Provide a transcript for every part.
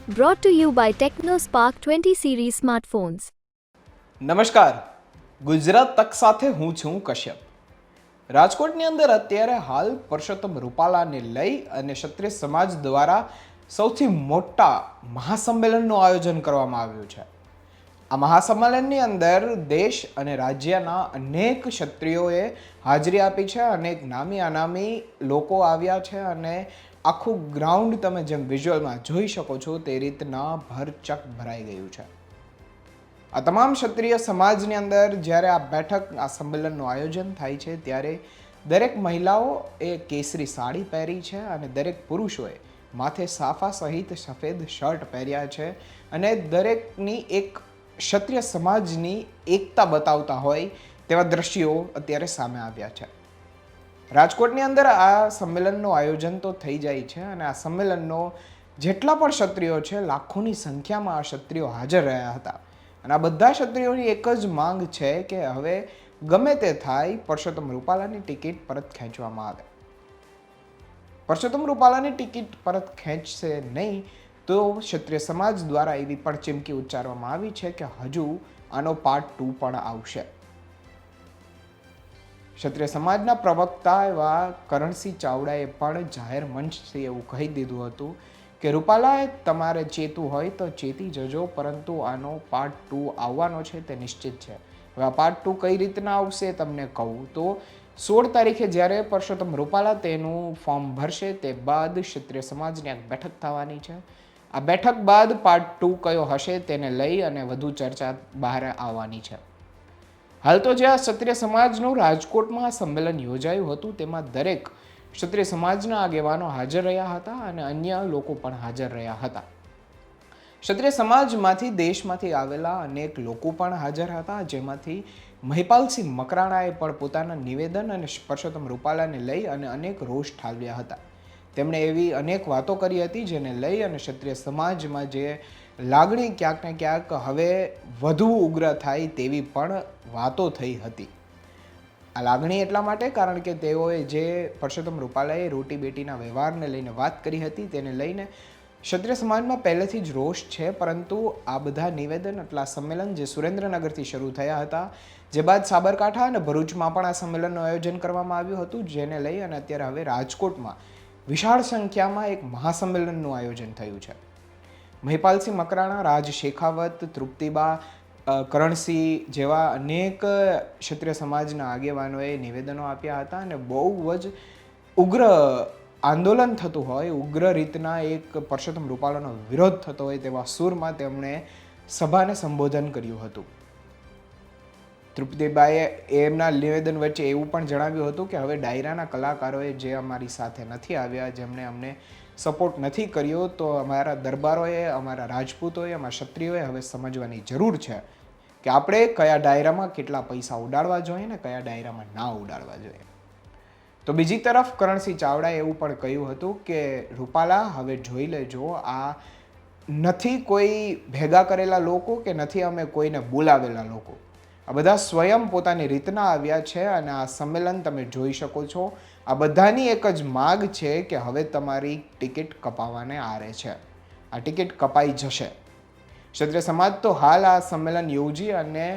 Brought to you by TechnoSpark 20 series smartphones. નમસ્કાર, ગુજરાત તક સાથે હું છું કશ્યપ. રાજકોટની અંદર અત્યારે હાલ પરસોત્તમ રૂપાલાને લઈ અને ક્ષત્રિય સમાજ દ્વારા સૌથી મોટા મહાસંમેલનનું આયોજન કરવામાં આવ્યું છે. આ મહાસંમેલનની અંદર દેશ અને રાજ્યના અનેક ક્ષત્રિયોએ હાજરી આપી છે, અનેક નામી અનામી લોકો આવ્યા છે અને આખું ગ્રાઉન્ડ તમે જેમ વિઝ્યુઅલમાં જોઈ શકો છો તે રીતના ભરચક ભરાઈ ગયું છે. આ તમામ ક્ષત્રિય સમાજની અંદર જ્યારે આ બેઠક આ સંમેલનનું આયોજન થાય છે ત્યારે દરેક મહિલાઓ એ કેસરી સાડી પહેરી છે અને દરેક પુરુષોએ માથે સાફા સહિત સફેદ શર્ટ પહેર્યા છે અને દરેકની એક ક્ષત્રિય સમાજની એકતા બતાવતા હોય તેવા દ્રશ્યો અત્યારે સામે આવ્યા છે. રાજકોટની અંદર આ સંમેલનનું આયોજન તો થઈ જાય છે અને આ સંમેલનનો જેટલા પણ ક્ષત્રિયો છે લાખોની સંખ્યામાં આ ક્ષત્રિયો હાજર રહ્યા હતા અને આ બધા ક્ષત્રિયોની એક જ માંગ છે કે હવે ગમે તે થાય પરસોત્તમ રૂપાલાની ટિકિટ પરત ખેંચવામાં આવે. પરસોત્તમ રૂપાલાની ટિકિટ પરત ખેંચશે નહીં તો ક્ષત્રિય સમાજ દ્વારા એવી પણ ચીમકી ઉચ્ચારવામાં આવી છે કે હજુ આનો પાર્ટ 2 પણ આવશે. ક્ષત્રિય સમાજના પ્રવક્તા એવા કરણસિંહ ચાવડાએ પણ જાહેર મંચથી એવું કહી દીધું હતું કે રૂપાલાએ તમારે ચેતવું હોય તો ચેતી જજો, પરંતુ આનો પાર્ટ 2 આવવાનો છે તે નિશ્ચિત છે. હવે આ પાર્ટ 2 કઈ રીતના આવશે તમને કહું તો 16 તારીખે જ્યારે પરસોત્તમ રૂપાલા તેનું ફોર્મ ભરશે તે બાદ ક્ષત્રિય સમાજની એક બેઠક થવાની છે. આ બેઠક બાદ પાર્ટ 2 કયો હશે તેને લઈ અને વધુ ચર્ચા બહાર આવવાની છે. હાલ તો જે આ ક્ષત્રિય સમાજનું રાજકોટમાં સંમેલન યોજાયું હતું તેમાં દરેક ક્ષત્રિય સમાજના આગેવાનો હાજર રહ્યા હતા અને અન્ય લોકો પણ હાજર રહ્યા હતા. ક્ષત્રિય સમાજમાંથી દેશમાંથી આવેલા અનેક લોકો પણ હાજર હતા, જેમાંથી મહિપાલસિંહ મકરાણાએ પણ પોતાના નિવેદન અને પરસોત્તમ રૂપાલાને લઈ અને અનેક રોષ ઠાલવ્યા હતા. તેમણે એવી અનેક વાતો કરી હતી જેને લઈ અને ક્ષત્રિય સમાજમાં જે લાગણી ક્યાંક ને ક્યાંક હવે વધુ ઉગ્ર થાય તેવી પણ વાતો થઈ હતી. આ લાગણી એટલા માટે કારણ કે તેઓએ જે પરસોત્તમ રૂપાલાએ રોટી બેટીના વ્યવહારને લઈને વાત કરી હતી તેને લઈને ક્ષત્રિય સમાજમાં પહેલેથી જ રોષ છે, પરંતુ આ બધા નિવેદન એટલા સંમેલન જે સુરેન્દ્રનગરથી શરૂ થયા હતા, જે બાદ સાબરકાંઠા અને ભરૂચમાં પણ આ સંમેલનનું આયોજન કરવામાં આવ્યું હતું, જેને લઈ અને અત્યારે હવે રાજકોટમાં વિશાળ સંખ્યામાં એક મહાસંમેલનનું આયોજન થયું છે. મહિપાલસિંહ મકરાણા, રાજ શેખાવત, તૃપ્તિબા, કરણસિંહ જેવા અનેક ક્ષત્રિય સમાજના આગેવાનોએ નિવેદનો આપ્યા હતા અને બહુ જ ઉગ્ર આંદોલન થતું હોય, ઉગ્ર રીતના એક પરસોત્તમ રૂપાલાનો વિરોધ થતો હોય તેવા સૂરમાં તેમણે સભાને સંબોધન કર્યું હતું. તૃપ્તિબાએ એમના નિવેદન વચ્ચે એવું પણ જણાવ્યું હતું કે હવે ડાયરાના કલાકારોએ જે અમારી સાથે નથી આવ્યા, જેમણે અમને સપોર્ટ નથી કર્યો, તો અમારા દરબારોએ, અમારા રાજપૂતોએ, અમારા ક્ષત્રિયોએ હવે સમજવાની જરૂર છે કે આપણે કયા ડાયરામાં કેટલા પૈસા ઉડાડવા જોઈએ ને કયા ડાયરામાં ના ઉડાડવા જોઈએ. તો બીજી તરફ કરણસિંહ ચાવડાએ એવું પણ કહ્યું હતું કે રૂપાલા હવે જોઈ લેજો, આ નથી કોઈ ભેગા કરેલા લોકો કે નથી અમે કોઈને બોલાવેલા લોકો, આ બધા સ્વયં પોતાની રીતના આવ્યા છે અને આ સંમેલન તમે જોઈ શકો છો. આ બધાની એક જ માગ છે કે હવે તમારી ટિકિટ કપાવવાને આરે છે, આ ટિકિટ કપાઈ જશે. ક્ષત્રિય સમાજ તો હાલ આ સંમેલન યોજી અને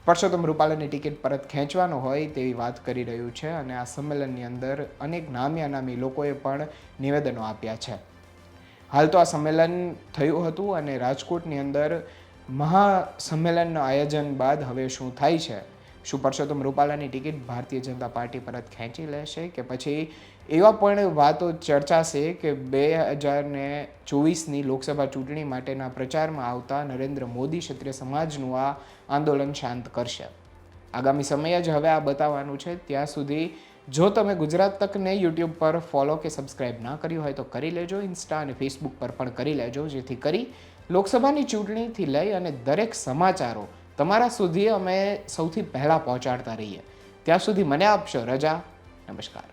પરસોત્તમ રૂપાલાની ટિકિટ પરત ખેંચવાનો હોય તેવી વાત કરી રહ્યું છે અને આ સંમેલનની અંદર અનેક નામી અનામી લોકોએ પણ નિવેદનો આપ્યા છે. હાલ તો આ સંમેલન થયું હતું અને રાજકોટની અંદર મહાસંમેલનનું આયોજન બાદ હવે શું થાય છે? શું પરસોત્તમ રૂપાલાની ટિકિટ ભારતીય જનતા પાર્ટી પરત ખેંચી લેશે કે પછી એવા પણ વાતો ચર્ચાશે કે 2024ની લોકસભા ચૂંટણી માટેના પ્રચારમાં આવતા નરેન્દ્ર મોદી ક્ષત્રિય સમાજનું આ આંદોલન શાંત કરશે? આગામી સમય જ હવે આ બતાવવાનું છે. ત્યાં સુધી જો તમે ગુજરાત તકને યુટ્યુબ પર ફોલો કે સબસ્ક્રાઈબ ના કર્યું હોય તો કરી લેજો, ઇન્સ્ટા અને ફેસબુક પર પણ કરી લેજો, જેથી કરી લોકસભાની ચૂંટણીથી લઈ અને દરેક સમાચારો તમારા સુધી અમે સૌથી પહેલાં પહોંચાડતા રહીએ. ત્યાં સુધી મને આપશો રજા. નમસ્કાર.